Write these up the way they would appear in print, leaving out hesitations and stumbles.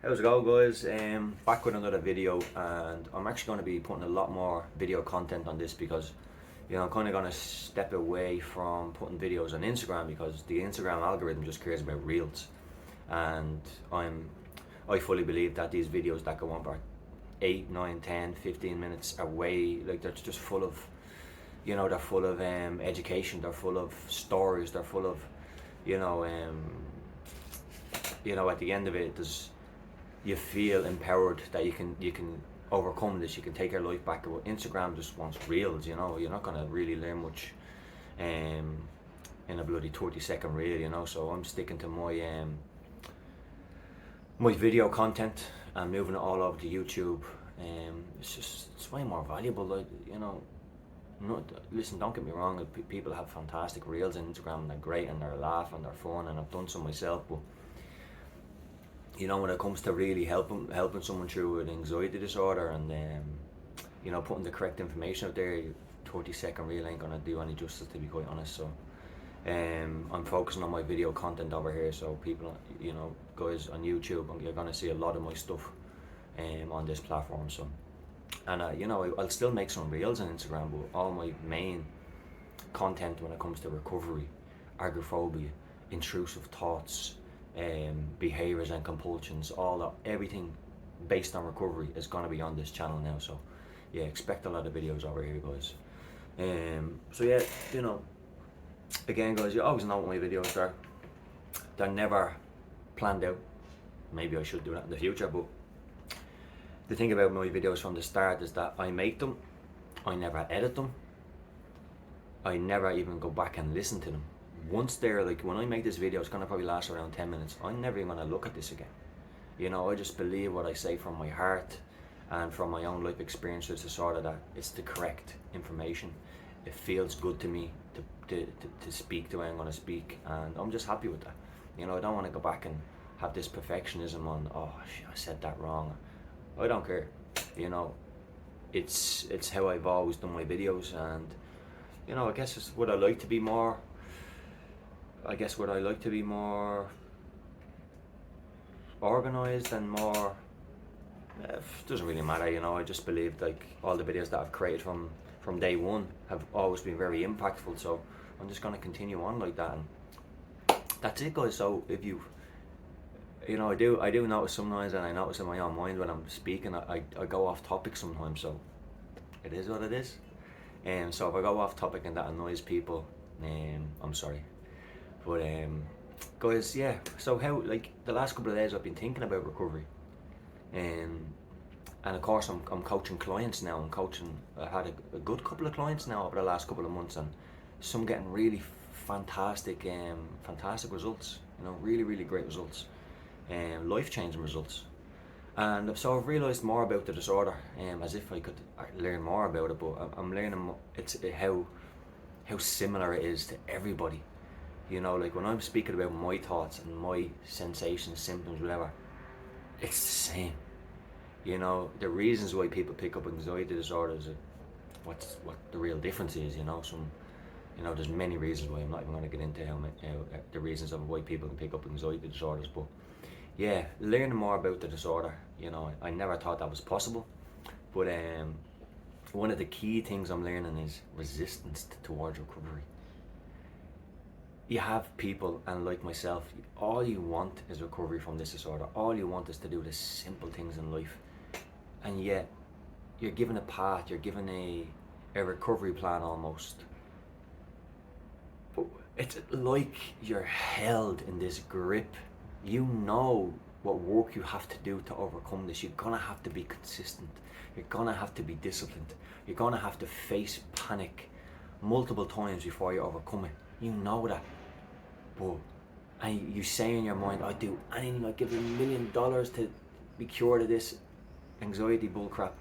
How's it going, guys? Back with another video, and I'm actually going to be putting a lot more video content on this because I'm kind of going to step away from putting videos on Instagram because the Instagram algorithm just cares about reels, and I fully believe that these videos that go on for 8, 9, 10, 15 minutes are way, like, they're just full of, they're full of education, they're full of stories, they're full of, at the end of it, you feel empowered that you can overcome this, you can take your life back. Instagram just wants reels, you're not going to really learn much in a bloody 30-second reel, so I'm sticking to my video content and moving it all over to YouTube. It's way more valuable, like, listen, don't get me wrong, people have fantastic reels on Instagram and they're great and they're laugh and they're fun, and I've done some myself, but when it comes to really helping someone through an anxiety disorder and putting the correct information out there, 30-second reel ain't gonna do any justice, to be quite honest. So I'm focusing on my video content over here, so people, guys on YouTube, you're gonna see a lot of my stuff on this platform. So, and I'll still make some reels on Instagram, but all my main content when it comes to recovery, agoraphobia, intrusive thoughts, behaviors and compulsions, everything based on recovery is going to be on this channel now. So yeah, expect a lot of videos over here, guys. So yeah, again, guys, you always know what my videos are. They're never planned out. Maybe I should do that in the future, but the thing about my videos from the start is that I make them, I never edit them, I never even go back and listen to them. Once they're, like, when I make this video, it's gonna probably last around 10 minutes. I'm never even gonna look at this again. I just believe what I say from my heart and from my own life experience with disorder, that it's the correct information. It feels good to me to speak the way I'm gonna speak, and I'm just happy with that. I don't want to go back and have this perfectionism on, oh shit, I said that wrong. I don't care. It's how I've always done my videos, and I guess it's what I like to be more. Organised and more, doesn't really matter, I just believe, like, all the videos that I've created from day one have always been very impactful, so I'm just going to continue on like that, and that's it, guys. So if I do notice sometimes, and I notice in my own mind when I'm speaking, I go off topic sometimes, so it is what it is. So if I go off topic and that annoys people, I'm sorry. But guys, yeah, so how, like, the last couple of days I've been thinking about recovery, and of course I'm coaching clients now. I had a good couple of clients now over the last couple of months, and some getting really fantastic results, really, really great results, life-changing results. And so I've realised more about the disorder, as if I could learn more about it, but I'm learning how similar it is to everybody. Like, when I'm speaking about my thoughts and my sensations, symptoms, whatever, it's the same. The reasons why people pick up anxiety disorders, what the real difference is, there's many reasons why. I'm not even going to get into how the reasons of why people can pick up anxiety disorders, but yeah, learning more about the disorder, I never thought that was possible, but one of the key things I'm learning is resistance towards recovery. You have people, and like myself, all you want is recovery from this disorder. All you want is to do the simple things in life, and yet you're given a path, you're given a recovery plan almost, but it's like you're held in this grip. What work you have to do to overcome this. You're gonna have to be consistent, you're gonna have to be disciplined, you're gonna have to face panic multiple times before you overcome it. That. But, and you say in your mind, I'd do anything, I'd give $1 million to be cured of this anxiety bullcrap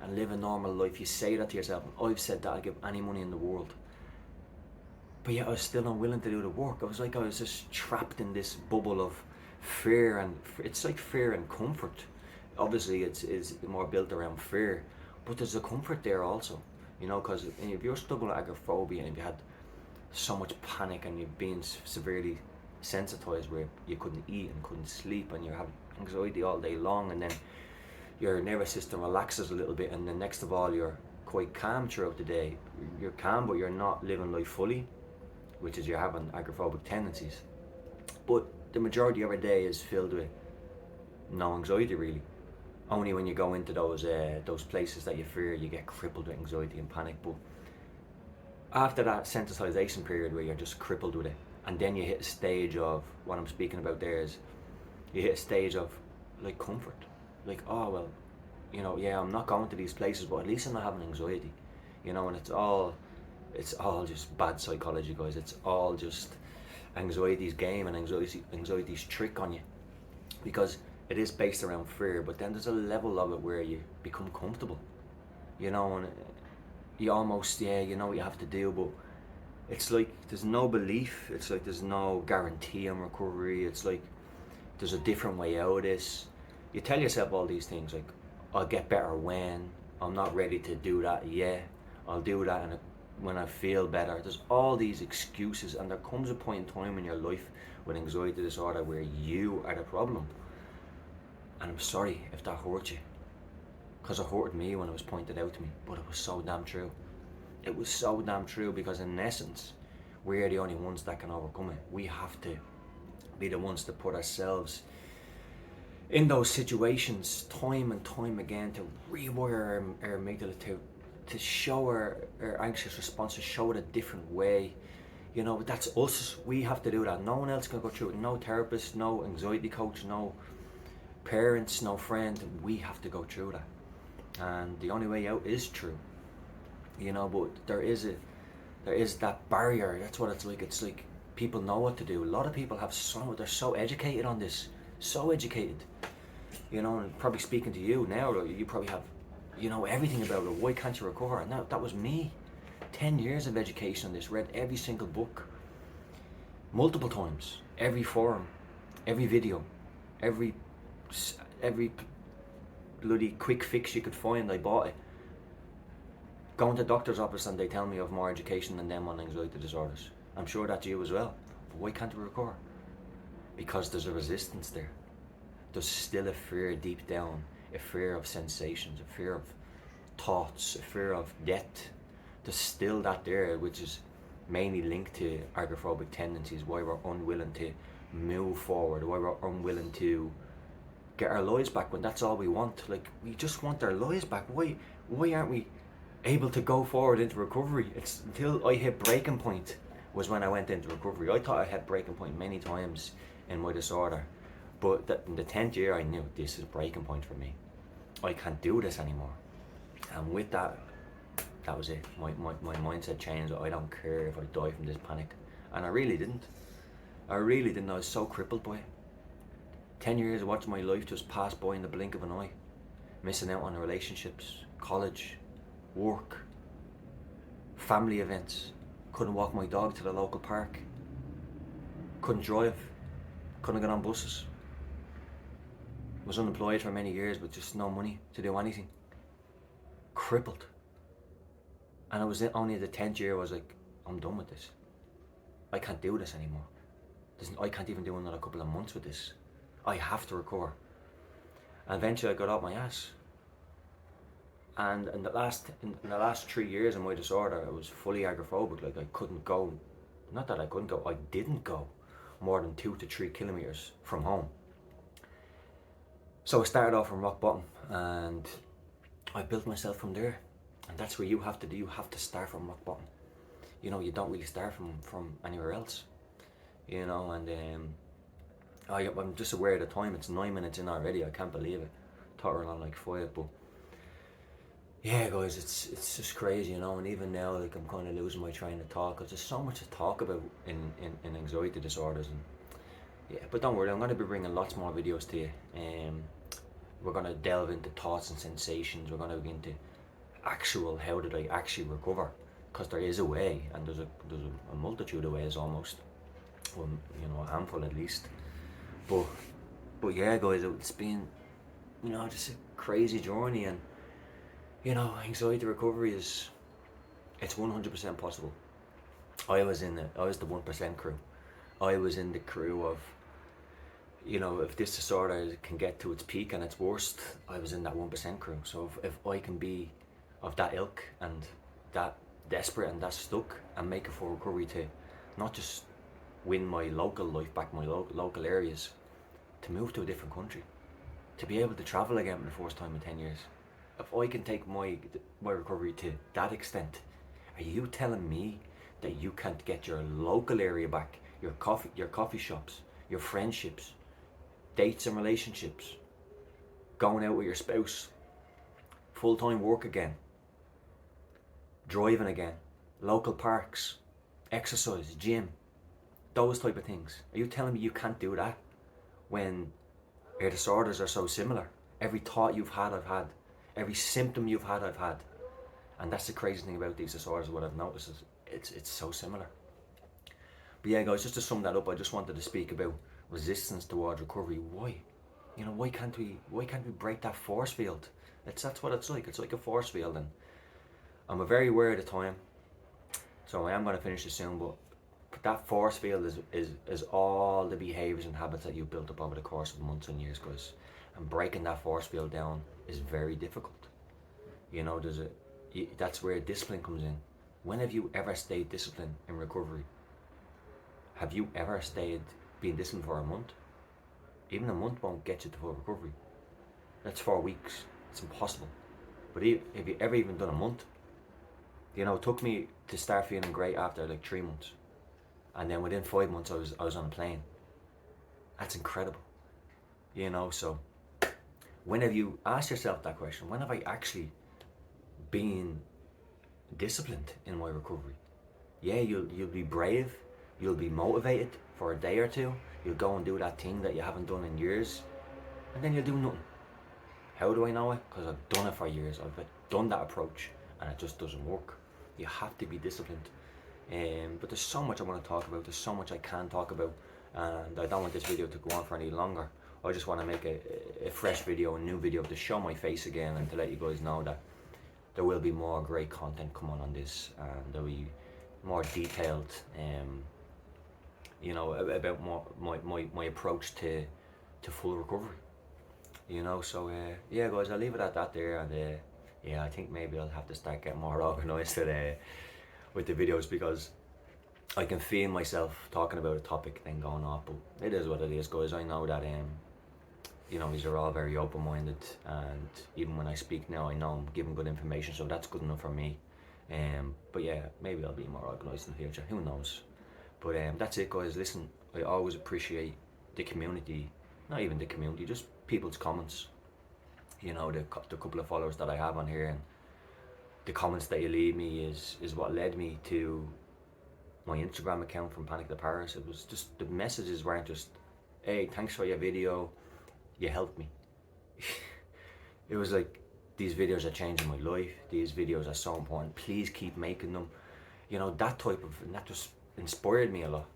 and live a normal life. You say that to yourself, and I've said that, I'd give any money in the world. But yet I was still unwilling to do the work. I was like, I was just trapped in this bubble of fear, and it's like fear and comfort. Obviously it's more built around fear, but there's a comfort there also, because if you're struggling with agoraphobia and if you had so much panic and you've been severely sensitized where you couldn't eat and couldn't sleep and you're anxiety all day long, and then your nervous system relaxes a little bit, and then next of all you're quite calm throughout the day. You're calm, but you're not living life fully, which is you're having agoraphobic tendencies. But the majority of our day is filled with no anxiety really. Only when you go into those places that you fear, you get crippled with anxiety and panic. But after that sensitization period where you're just crippled with it, and then you hit a stage of what I'm speaking about there is you hit a stage of like comfort, like, oh well, you know, yeah, I'm not going to these places, but at least I'm not having anxiety, you know. And it's all just bad psychology, guys. It's all just anxiety's game and anxiety's trick on you, because it is based around fear, but then there's a level of it where you become comfortable, you know, and you almost, yeah, you know what you have to do, but it's like there's no belief, it's like there's no guarantee on recovery, it's like there's a different way out of this. You tell yourself all these things like, I'll get better when, I'm not ready to do that yet, I'll do that when I feel better. There's all these excuses, and there comes a point in time in your life with anxiety disorder where you are the problem. And I'm sorry if that hurt you, because it hurted me when it was pointed out to me, but it was so damn true. It was so damn true, because in essence, we're the only ones that can overcome it. We have to be the ones to put ourselves in those situations time and time again, to rewire our amygdala, to show our anxious response, to show it a different way. You know, but that's us. We have to do that. No one else can go through it. No therapist, no anxiety coach, no parents, no friend. We have to go through that, and the only way out is through. You know, but there is that barrier. That's what it's like. It's like people know what to do. A lot of people they're so educated on this, so educated. You know, and probably speaking to you now, you probably have, you know, everything about it. Why can't you recover? And that was me. 10 years of education on this. Read every single book, multiple times, every forum, every video, every bloody quick fix you could find. I bought it. Going to doctor's office and they tell me I have more education than them on anxiety disorders. I'm sure that's you as well. But why can't you recover? Because there's a resistance there. There's still a fear deep down, a fear of sensations, a fear of thoughts, a fear of death. There's still that there, which is mainly linked to agoraphobic tendencies, why we're unwilling to move forward, why we're unwilling to get our lives back when that's all we want. Like, we just want our lives back. Why aren't we able to go forward into recovery? It's until I hit breaking point was when I went into recovery. I thought I had breaking point many times in my disorder, but in the 10th year I knew this is breaking point for me. I can't do this anymore. And with that was it. My mindset changed. I don't care if I die from this panic. And I really didn't. I was so crippled by it. 10 years of watching my life just pass by in the blink of an eye. Missing out on relationships, college, work, family events. Couldn't walk my dog to the local park. Couldn't drive. Couldn't get on buses. Was unemployed for many years with just no money to do anything. Crippled. And it was only the 10th year I was like, I'm done with this. I can't do this anymore. I can't even do another couple of months with this. I have to recover. And eventually I got out my ass. And in the last 3 years of my disorder, I was fully agoraphobic. Like, I couldn't go, not that I couldn't go, I didn't go more than 2 to 3 kilometers from home. So I started off from rock bottom, and I built myself from there. And that's what you have to do. You have to start from rock bottom. You know, you don't really start from anywhere else. You know, and I'm just aware of the time. It's 9 minutes in already. I can't believe it. Thought we were on like 5, but yeah, guys, it's just crazy, you know. And even now, like, I'm kind of losing my train of thought, because there's so much to talk about in anxiety disorders. And yeah, but don't worry, I'm going to be bringing lots more videos to you. We're going to delve into thoughts and sensations. We're going to go into how did I actually recover, because there is a way, and there's a multitude of ways almost. Well, you know, a handful at least. But yeah, guys, it's been, you know, just a crazy journey. And you know, anxiety recovery it's 100% possible. I was the 1% crew. I was in the crew of, you know, if this disorder can get to its peak and its worst, I was in that 1% crew. So if I can be of that ilk and that desperate and that stuck and make a full recovery to not just win my local life back, my local areas, to move to a different country, to be able to travel again for the first time in 10 years. If I can take my recovery to that extent, are you telling me that you can't get your local area back, your coffee shops, your friendships, dates and relationships, going out with your spouse, full-time work again, driving again, local parks, exercise, gym, those type of things? Are you telling me you can't do that when your disorders are so similar? Every thought you've had, I've had. Every symptom you've had, I've had. And that's the crazy thing about these disorders. What I've noticed is it's so similar. But yeah, guys, just to sum that up, I just wanted to speak about resistance towards recovery. Why? You know, why can't we break that force field? That's what it's like. It's like a force field, and I'm very aware of the time, so I am going to finish this soon. But that force field is all the behaviours and habits that you've built up over the course of months and years, guys. And breaking that force field down is very difficult. You know, that's where discipline comes in. When have you ever stayed disciplined in recovery? Have you ever stayed being disciplined for a month? Even a month won't get you to full recovery. That's 4 weeks. It's impossible. But have you ever even done a month? You know, it took me to start feeling great after like 3 months, and then within 5 months I was on a plane. That's incredible. You know, so when have you asked yourself that question? When have I actually been disciplined in my recovery? Yeah, you'll be brave, you'll be motivated for a day or two, you'll go and do that thing that you haven't done in years, and then you'll do nothing. How do I know it? Because I've done it for years. I've done that approach and it just doesn't work. You have to be disciplined. But there's so much I want to talk about, there's so much I can talk about, and I don't want this video to go on for any longer. I just want to make a fresh video, a new video to show my face again and to let you guys know that there will be more great content coming on this, and there'll be more detailed, you know, about my approach to full recovery. You know, so yeah, guys, I'll leave it at that there, and yeah, I think maybe I'll have to start getting more organised with the videos, because I can feel myself talking about a topic then going off, but it is what it is, guys. I know that you know, these are all very open-minded, and even when I speak now, I know I'm giving good information, so that's good enough for me. But yeah, maybe I'll be more organised in the future, who knows. But that's it, guys. Listen, I always appreciate the community, not even the community, just people's comments. You know, the couple of followers that I have on here, and the comments that you leave me is what led me to my Instagram account from Panic the Paris. It was just, the messages weren't just, hey, thanks for your video, you helped me. It was like, these videos are changing my life, these videos are so important, please keep making them. You know, that type of, and that just inspired me a lot.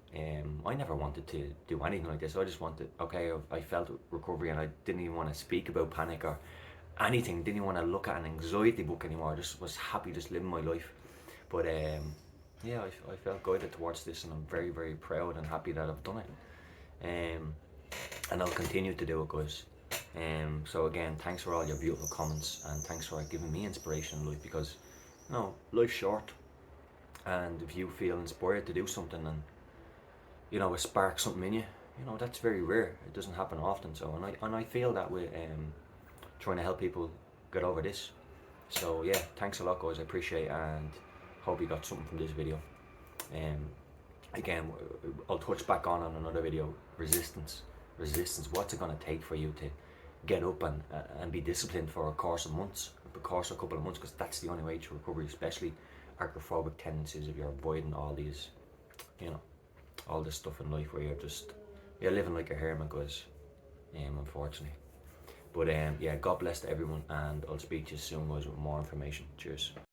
I never wanted to do anything like this. I just wanted, okay, I felt recovery and I didn't even want to speak about panic or anything, didn't even want to look at an anxiety book anymore. I just was happy just living my life. But yeah, I felt guided towards this, and I'm very, very proud and happy that I've done it. And I'll continue to do it, guys. So again, thanks for all your beautiful comments, and thanks for giving me inspiration in life, because you know, life's short, and if you feel inspired to do something and you know, it sparks something in you, you know, that's very rare. It doesn't happen often. So and I feel that with trying to help people get over this. So yeah, thanks a lot, guys. I appreciate it, and hope you got something from this video. Again, I'll touch back on another video. Resistance. What's it gonna take for you to get up and be disciplined for a course of months, a couple of months, because that's the only way to recovery, especially agoraphobic tendencies. If you're avoiding all these, you know, all this stuff in life where you're living like a hermit, guys. Unfortunately. But yeah, God bless to everyone, and I'll speak to you soon, guys, with more information. Cheers.